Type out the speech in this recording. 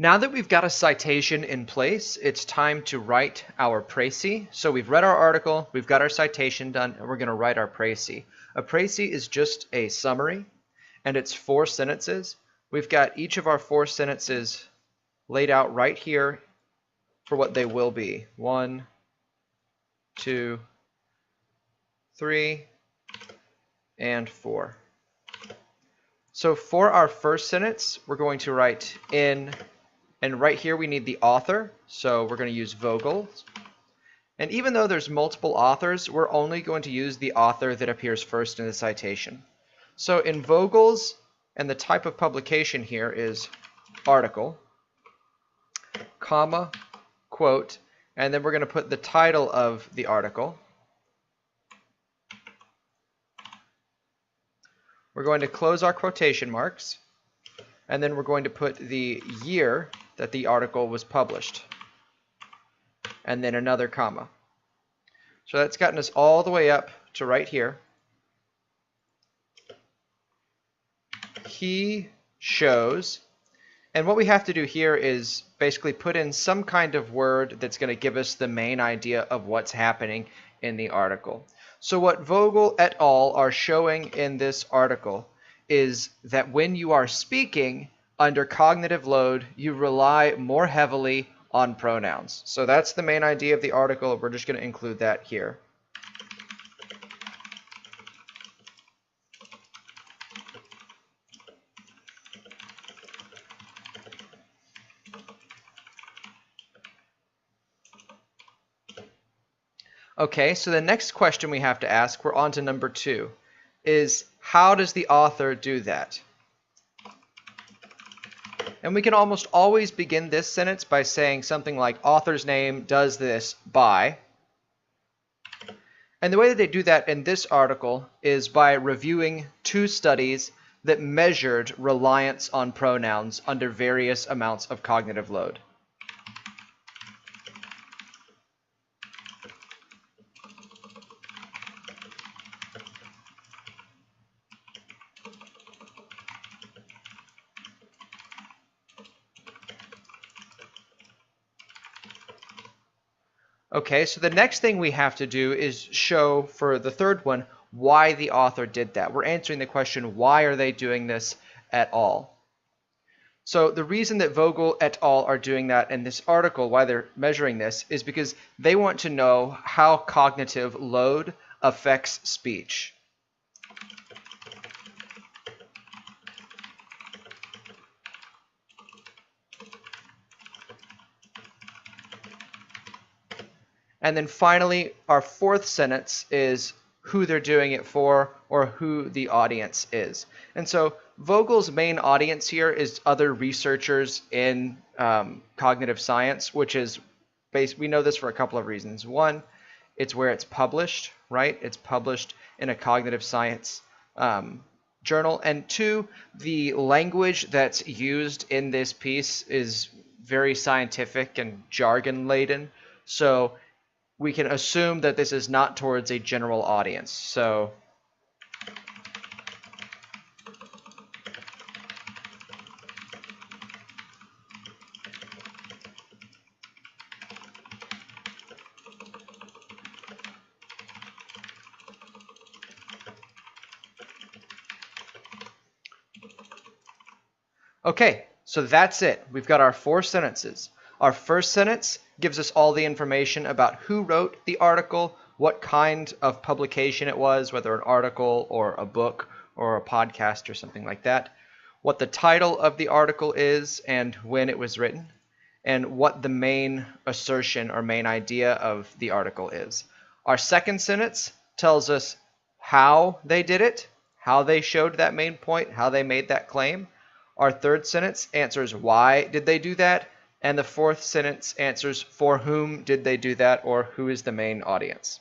Now that we've got a citation in place, it's time to write our précis. So we've read our article, we've got our citation done, and we're going to write our précis. A précis is just a summary, and it's 4 sentences. We've got each of our 4 sentences laid out right here for what they will be. 1, 2, 3, and 4. So for our first sentence, we're going to write in, and right here we need the author, so we're going to use Vogel. And even though there's multiple authors, we're only going to use the author that appears first in the citation. So in Vogel's, and the type of publication here is article, comma, quote, and then we're going to put the title of the article. We're going to close our quotation marks, and then we're going to put the year that the article was published, and then another comma. So that's gotten us all the way up to right here. He shows, and what we have to do here is basically put in some kind of word that's going to give us the main idea of what's happening in the article. So what Vogel et al. Are showing in this article is that when you are speaking under cognitive load, you rely more heavily on pronouns. So that's the main idea of the article. We're just going to include that here. Okay, so the next question we have to ask, we're on to number 2, is how does the author do that? And we can almost always begin this sentence by saying something like author's name does this by. And the way that they do that in this article is by reviewing 2 studies that measured reliance on pronouns under various amounts of cognitive load. Okay, so the next thing we have to do is show for the third one why the author did that. We're answering the question, why are they doing this at all? So the reason that Vogel et al. Are doing that in this article, why they're measuring this, is because they want to know how cognitive load affects speech. And then finally, our fourth sentence is who they're doing it for or who the audience is. And so Vogel's main audience here is other researchers in cognitive science, which is we know this for a couple of reasons. One, it's where it's published, right? It's published in a cognitive science journal. And 2, the language that's used in this piece is very scientific and jargon laden. So we can assume that this is not towards a general audience. So okay, so that's it. We've got our 4 sentences. Our first sentence gives us all the information about who wrote the article, what kind of publication it was, whether an article or a book or a podcast or something like that, what the title of the article is and when it was written, and what the main assertion or main idea of the article is. Our second sentence tells us how they did it, how they showed that main point, how they made that claim. Our third sentence answers why did they do that, and the fourth sentence answers for whom did they do that or who is the main audience.